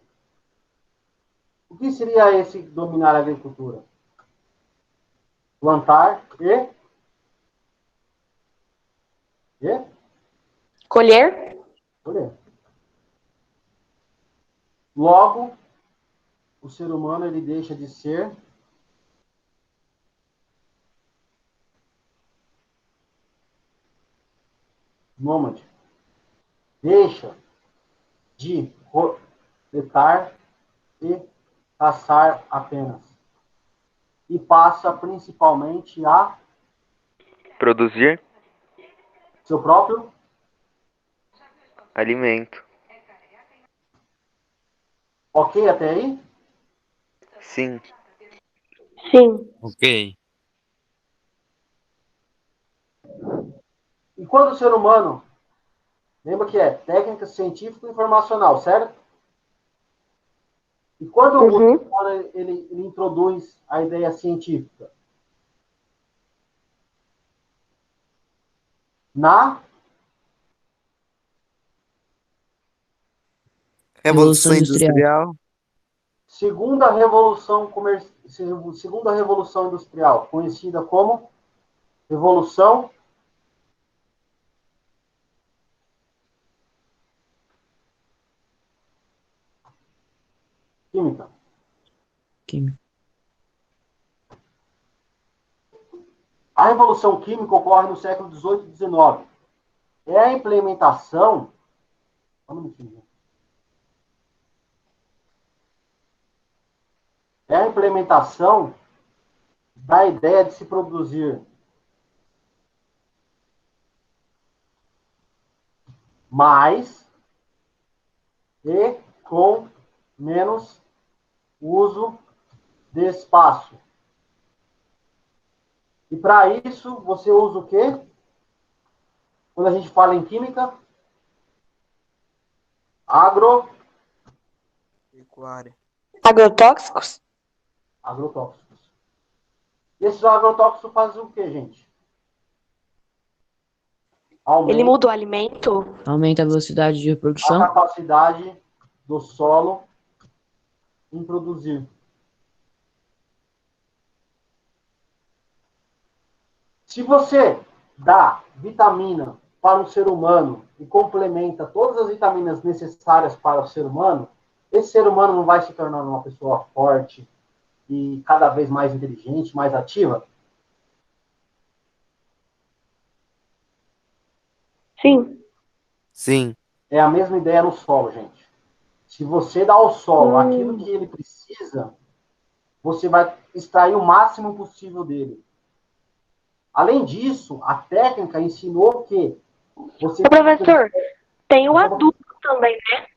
O que seria esse dominar a agricultura? Plantar e Colher? colher. Logo, o ser humano ele deixa de ser nômade. Deixa de coletar e caçar apenas. E passa principalmente a Produzir seu próprio alimento. ok até aí? Sim. Sim. Ok. E quando o ser humano, lembra que é técnica científica e informacional, certo? E quando o ser humano ele introduz a ideia científica? Na Revolução Industrial. segunda revolução industrial, conhecida como Revolução Química. Química. A Revolução Química ocorre no século XVIII e XIX. É a implementação... É a implementação da ideia de se produzir mais e com menos uso de espaço. E para isso, você usa o quê? Quando a gente fala em química? Pecuária. Agrotóxicos? Agrotóxicos. E esses agrotóxicos fazem o quê, gente? Ele muda o alimento? Aumenta a velocidade de A reprodução. capacidade do solo em produzir. Se você dá vitamina para um ser humano e complementa todas as vitaminas necessárias para o ser humano, esse ser humano não vai se tornar uma pessoa forte e cada vez mais inteligente, mais ativa? Sim. Sim. É a mesma ideia no solo, gente. Se você dá ao solo aquilo que ele precisa, você vai extrair o máximo possível dele. Além disso, a técnica ensinou que você... Professor, tem o adubo também, né?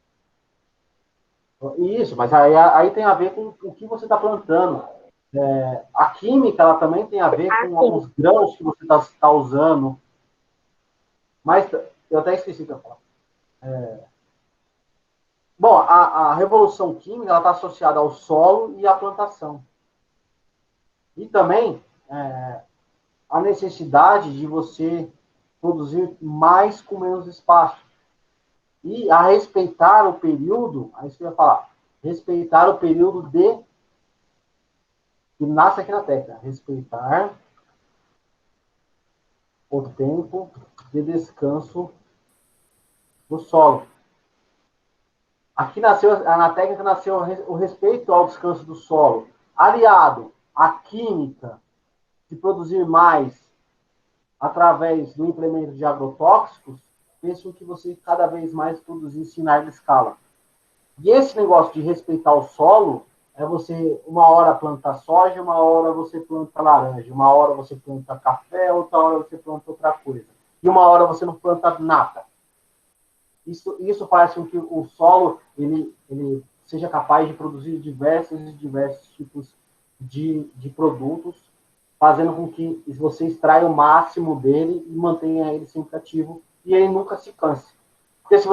Isso, mas aí tem a ver com o que você está plantando. A química, ela também tem a ver com os grãos que você está usando. Mas eu até esqueci de falar. Bom, a revolução química está associada ao solo e à plantação. E também a necessidade de você produzir mais com menos espaço. E a respeitar o período, aí você vai falar, respeitar o período que nasce aqui na Terra. Respeitar o tempo de descanso do solo. Aqui nasceu, na técnica nasceu o respeito ao descanso do solo, aliado à química de produzir mais através do implemento de agrotóxicos, fez com que você cada vez mais produzisse em larga escala. E esse negócio de respeitar o solo é você, uma hora planta soja, uma hora você planta laranja, uma hora você planta café, outra hora você planta outra coisa. E uma hora você não planta nada. Isso faz com que o solo ele seja capaz de produzir diversos tipos de produtos, fazendo com que você extraia o máximo dele e mantenha ele sempre ativo e ele nunca se canse. Porque se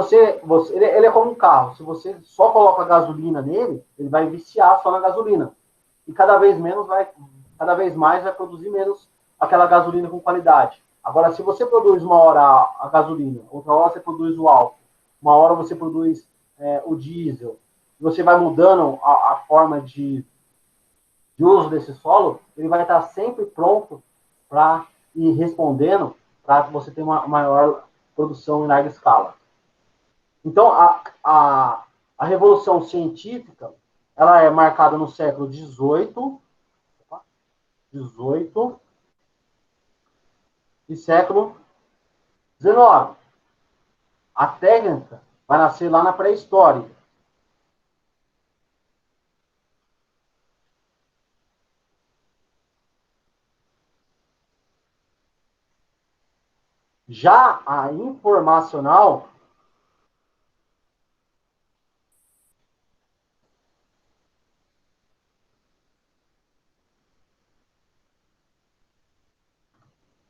ele é como um carro, se você só coloca gasolina nele, ele vai viciar só na gasolina. E cada vez mais vai produzir menos aquela gasolina com qualidade. Agora, se você produz uma hora a gasolina, outra hora você produz o álcool, uma hora você produz o diesel, você vai mudando a forma de uso desse solo, ele vai estar sempre pronto para ir respondendo para que você tenha uma maior produção em larga escala. Então, a revolução científica, ela é marcada no século XVIII e século XIX. A técnica vai nascer lá na pré-história. Já a informacional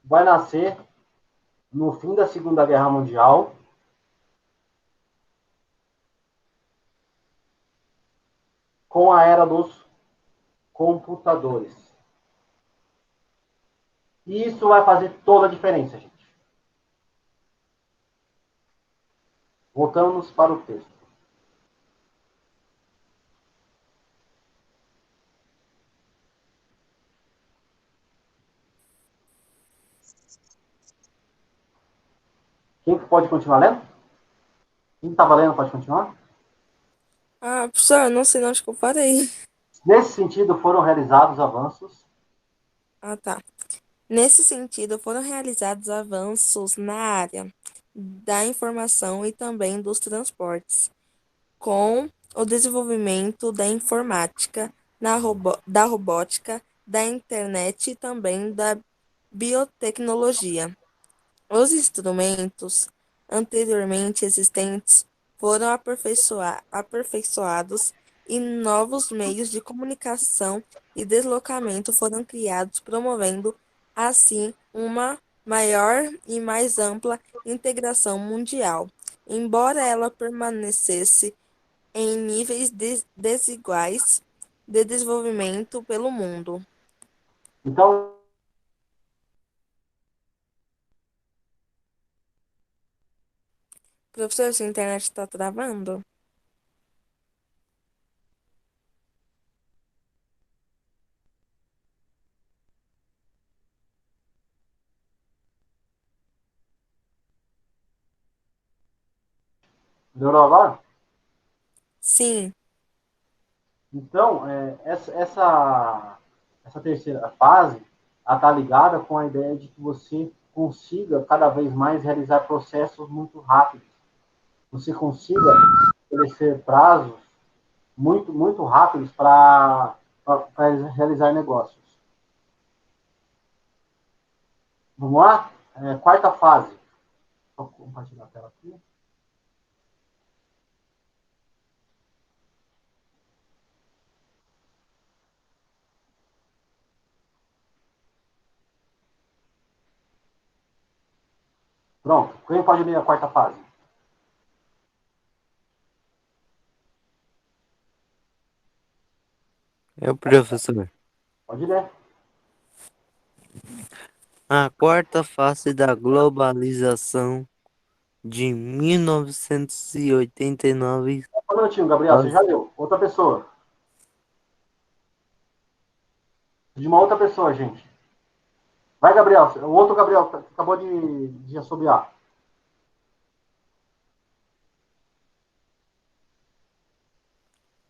vai nascer no fim da Segunda Guerra Mundial, com a era dos computadores. E isso vai fazer toda a diferença, gente. Voltamos para o texto. Quem pode continuar lendo? Quem estava lendo pode continuar? Professor, não sei onde que eu parei. Nesse sentido, foram realizados avanços. Tá. Nesse sentido, foram realizados avanços na área da informação e também dos transportes, com o desenvolvimento da informática, da robótica, da internet e também da biotecnologia. Os instrumentos anteriormente existentes foram aperfeiçoados e novos meios de comunicação e deslocamento foram criados, promovendo, assim, uma maior e mais ampla integração mundial, embora ela permanecesse em níveis desiguais de desenvolvimento pelo mundo. Então, Professor, sua internet está travando? melhorou agora? Sim. Então, essa terceira fase está ligada com a ideia de que você consiga cada vez mais realizar processos muito rápidos. Você consiga estabelecer prazos muito rápidos para para realizar negócios. Vamos lá? Quarta fase. Vou compartilhar a tela aqui. Pronto. Quem pode ler a quarta fase? É o professor. Pode ler. A quarta fase da globalização de 1989. Um minutinho, Gabriel. Você já leu. Outra pessoa. De uma outra pessoa, gente. Vai, Gabriel. O outro Gabriel que acabou de assobiar.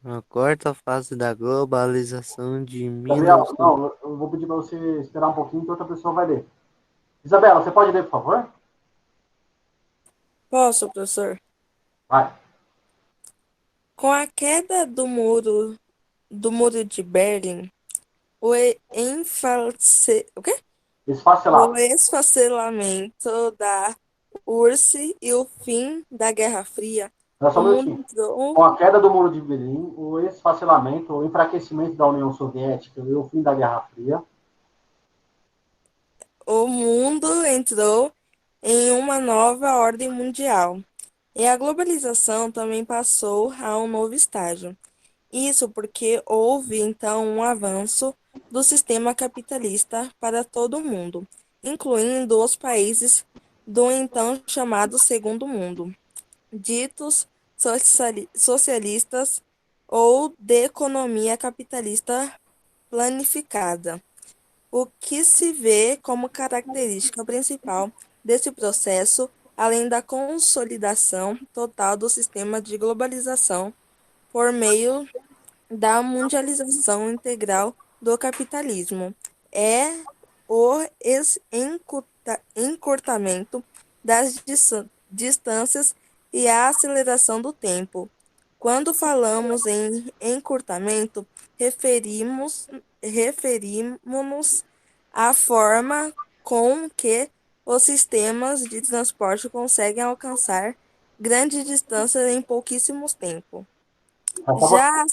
A quarta fase da globalização de Gabriel, 19... não, eu vou pedir para você esperar um pouquinho que outra pessoa vai ler. Isabela, você pode ler, por favor? Posso, professor? Vai. Com a queda do muro de Berlim, o o quê? O Esfacelado. esfacelamento da URSS e o fim da Guerra Fria, Espera só o um mundo minutinho. entrou, Com a queda do Muro de Berlim, o esfacelamento, o enfraquecimento da União Soviética e o fim da Guerra Fria, o mundo entrou em uma nova ordem mundial. E a globalização também passou a um novo estágio. Isso porque houve, então, um avanço do sistema capitalista para todo o mundo, incluindo os países do então chamado Segundo Mundo, ditos socialistas ou de economia capitalista planificada. O que se vê como característica principal desse processo, além da consolidação total do sistema de globalização por meio da mundialização integral do capitalismo, é o encurtamento das distâncias e a aceleração do tempo. Quando falamos em encurtamento, referimos-nos à forma com que os sistemas de transporte conseguem alcançar grandes distâncias em pouquíssimos tempo. Já,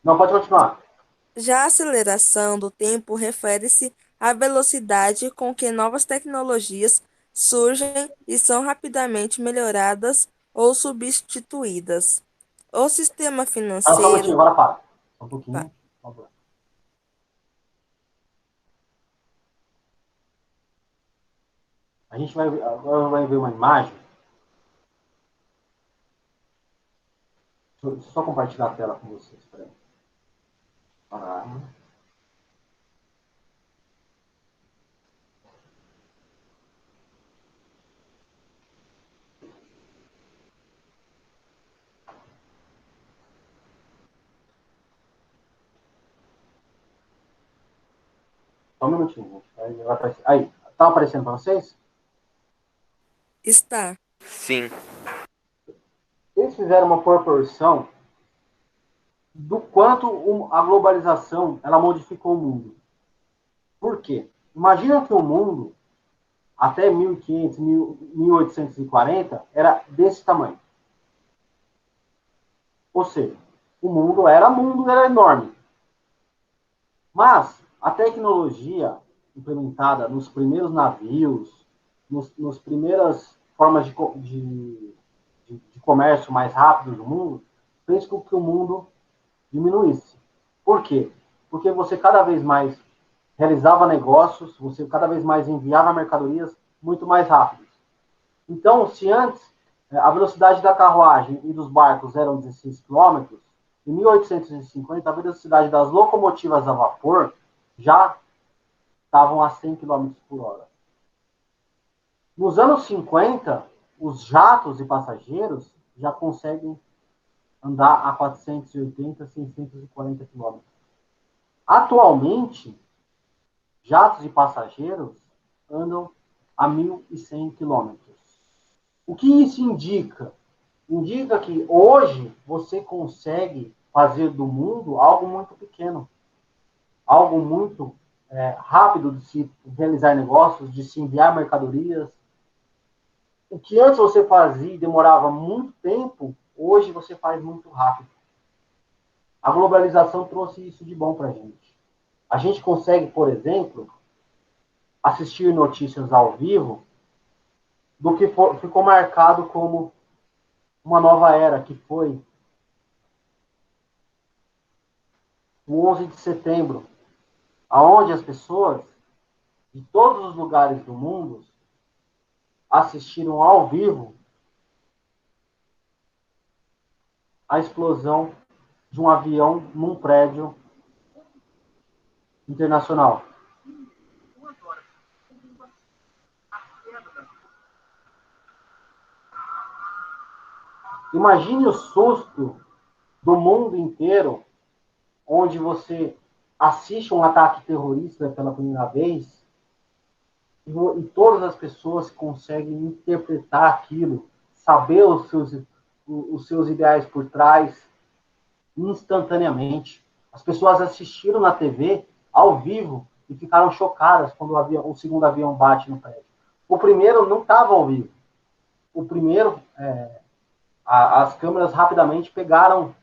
não pode continuar. já a aceleração do tempo refere-se à velocidade com que novas tecnologias surgem e são rapidamente melhoradas ou substituídas. O sistema Só um minutinho, financeiro. agora para. Só um Tá. pouquinho, por favor. A gente agora vai ver uma imagem. Deixa eu só compartilhar a tela com vocês. Peraí. Só um minutinho, gente. Aí, tá aparecendo para vocês? Está. Sim. Eles fizeram uma proporção do quanto a globalização ela modificou o mundo. Por quê? Imagina que o mundo, até 1500, 1840, era desse tamanho. Ou seja, o mundo era enorme. Mas a tecnologia implementada nos primeiros navios, nos primeiras formas de comércio mais rápido do mundo, fez com que o mundo diminuísse. Por quê? Porque você cada vez mais realizava negócios, você cada vez mais enviava mercadorias muito mais rápidas. Então, se antes a velocidade da carruagem e dos barcos eram 16 quilômetros, em 1850 a velocidade das locomotivas a vapor já estavam a 100 quilômetros por hora. Nos anos 50, os jatos e passageiros já conseguem andar a 480, 640 quilômetros. Atualmente, jatos e passageiros andam a 1.100 quilômetros. O que isso indica? Indica que hoje você consegue fazer do mundo algo muito pequeno, algo muito rápido de se realizar negócios, de se enviar mercadorias. O que antes você fazia e demorava muito tempo, hoje você faz muito rápido. A globalização trouxe isso de bom para a gente. A gente consegue, por exemplo, assistir notícias ao vivo do que ficou marcado como uma nova era, que foi o 11 de setembro, aonde as pessoas de todos os lugares do mundo assistiram ao vivo a explosão de um avião num prédio internacional. Imagine o susto do mundo inteiro, onde você assiste um ataque terrorista pela primeira vez e todas as pessoas conseguem interpretar aquilo, saber os seus ideais por trás instantaneamente. As pessoas assistiram na TV ao vivo e ficaram chocadas quando o segundo avião bate no prédio. O primeiro não estava ao vivo. O primeiro, as câmeras rapidamente pegaram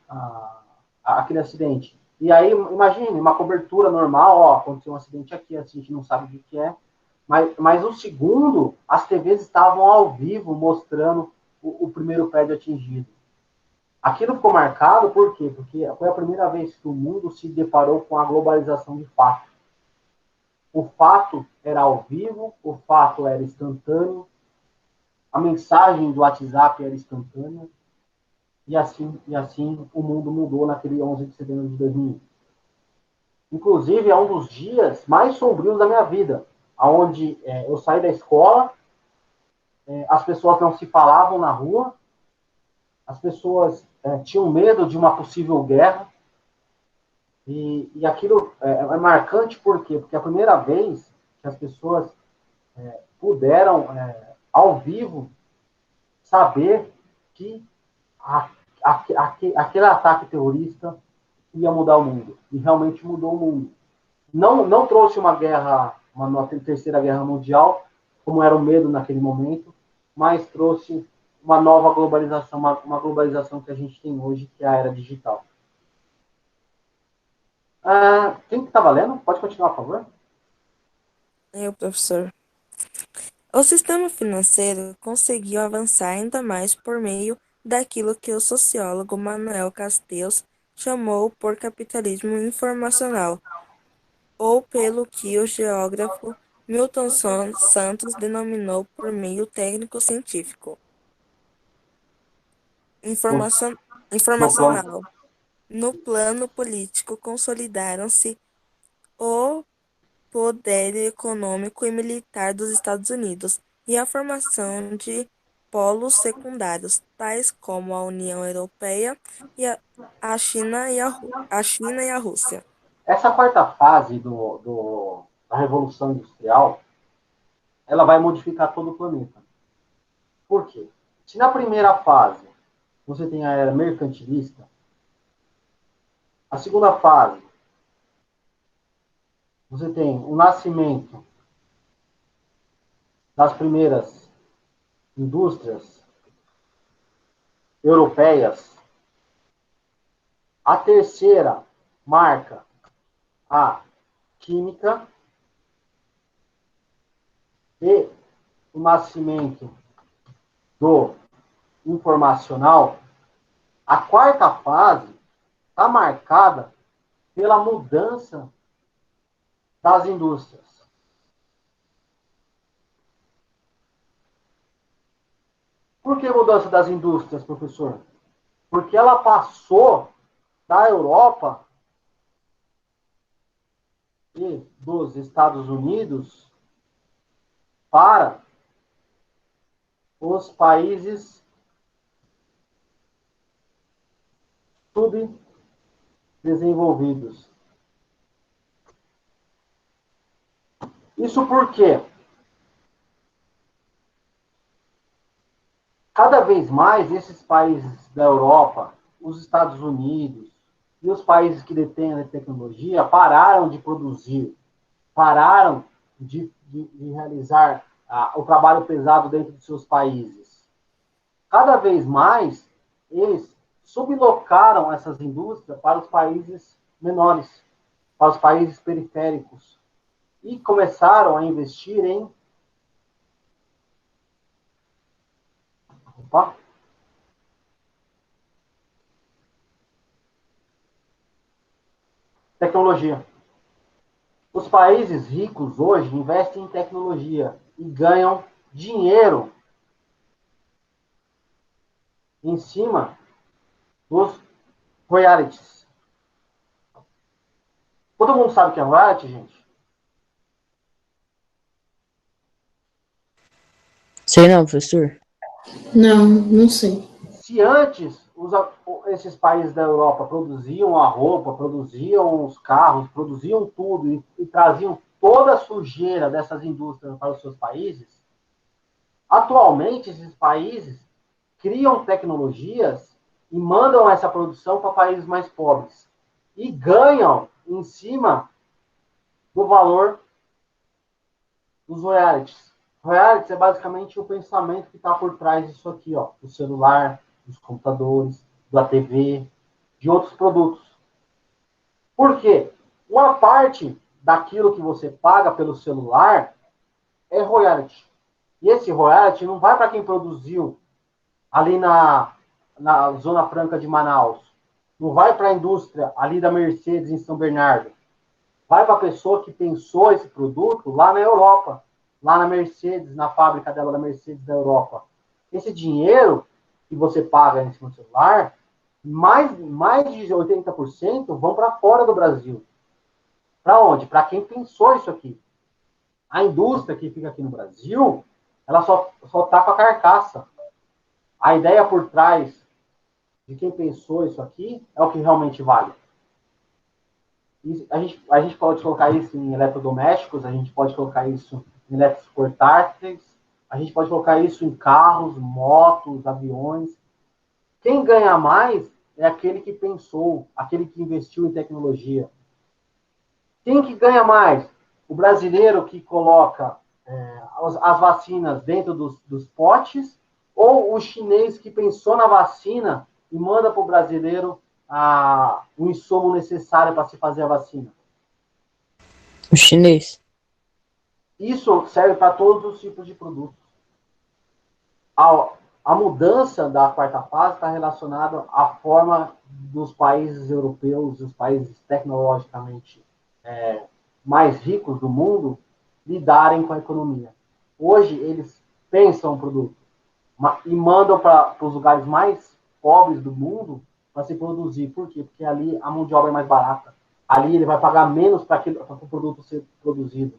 aquele acidente. E aí, imagine, uma cobertura normal, aconteceu um acidente aqui, a gente não sabe o que é, mas o segundo, as TVs estavam ao vivo mostrando o primeiro prédio atingido. Aquilo ficou marcado por quê? Porque foi a primeira vez que o mundo se deparou com a globalização de fato. O fato era ao vivo, o fato era instantâneo, a mensagem do WhatsApp era instantânea, e assim o mundo mudou naquele 11 de setembro de 2001. Inclusive, é um dos dias mais sombrios da minha vida, onde eu saí da escola, as pessoas não se falavam na rua, as pessoas tinham medo de uma possível guerra, e aquilo é marcante por quê? Porque é a primeira vez que as pessoas puderam, ao vivo, saber que aquele ataque terrorista ia mudar o mundo. E realmente mudou o mundo. Não trouxe uma guerra, uma terceira guerra mundial, como era o medo naquele momento, mas trouxe uma nova globalização, uma globalização que a gente tem hoje, que é a era digital. Quem que estava lendo? Pode continuar, por favor. Eu, professor. O sistema financeiro conseguiu avançar ainda mais por meio daquilo que o sociólogo Manuel Castells chamou por capitalismo informacional, ou pelo que o geógrafo Milton Santos denominou por meio técnico-científico. Informacional. No plano político, consolidaram-se o poder econômico e militar dos Estados Unidos e a formação de polos secundários, tais como a União Europeia e a China e a Rússia. Essa quarta fase da Revolução Industrial, ela vai modificar todo o planeta. Por quê? Se na primeira fase você tem a era mercantilista, a segunda fase você tem o nascimento das primeiras indústrias europeias, a terceira marca a química e o nascimento do informacional, a quarta fase está marcada pela mudança das indústrias. Por que mudança das indústrias, professor? Porque ela passou da Europa e dos Estados Unidos para os países subdesenvolvidos. Isso porque cada vez mais esses países da Europa, os Estados Unidos, e os países que detêm a tecnologia pararam de produzir, pararam de realizar o trabalho pesado dentro de seus países. Cada vez mais, eles sublocaram essas indústrias para os países menores, para os países periféricos, e começaram a investir em tecnologia. Os países ricos hoje investem em tecnologia e ganham dinheiro em cima dos royalties. Todo mundo sabe o que é royalty, gente? Sei não, professor. Não, não sei. Se antes esses países da Europa produziam a roupa, produziam os carros, produziam tudo e traziam toda a sujeira dessas indústrias para os seus países, atualmente esses países criam tecnologias e mandam essa produção para países mais pobres e ganham em cima do valor dos royalties. Royalties é basicamente o pensamento que está por trás disso aqui, ó, do celular, dos computadores, da TV, de outros produtos. Por quê? Uma parte daquilo que você paga pelo celular é royalty. E esse royalty não vai para quem produziu ali na Zona Franca de Manaus. Não vai para a indústria ali da Mercedes em São Bernardo. Vai para a pessoa que pensou esse produto lá na Europa, lá na Mercedes, na fábrica dela da Mercedes da Europa. Esse dinheiro que você paga em cima do celular, mais de 80% vão para fora do Brasil. Para onde? Para quem pensou isso aqui. A indústria que fica aqui no Brasil, ela só está com a carcaça. A ideia por trás de quem pensou isso aqui é o que realmente vale. E a gente pode colocar isso em eletrodomésticos, a gente pode colocar isso em elétricos portáteis, a gente pode colocar isso em carros, motos, aviões. Quem ganha mais é aquele que pensou, aquele que investiu em tecnologia. Quem que ganha mais? O brasileiro que coloca as vacinas dentro dos potes, ou o chinês que pensou na vacina e manda para o brasileiro o insumo necessário para se fazer a vacina? O chinês. Isso serve para todos os tipos de produtos. A mudança da quarta fase está relacionada à forma dos países europeus, dos países tecnologicamente mais ricos do mundo, lidarem com a economia. Hoje, eles pensam o produto e mandam para os lugares mais pobres do mundo para se produzir. Por quê? Porque ali a mão de obra é mais barata. Ali ele vai pagar menos para o produto ser produzido.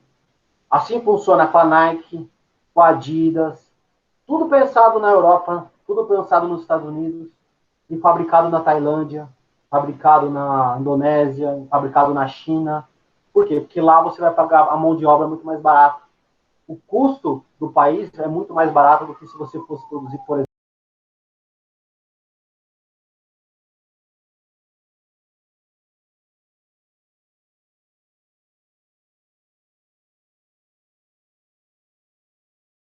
Assim funciona com a Nike, com a Adidas, tudo pensado na Europa, tudo pensado nos Estados Unidos, e fabricado na Tailândia, fabricado na Indonésia, fabricado na China. Por quê? Porque lá você vai pagar a mão de obra muito mais barata. O custo do país é muito mais barato do que se você fosse produzir, por exemplo,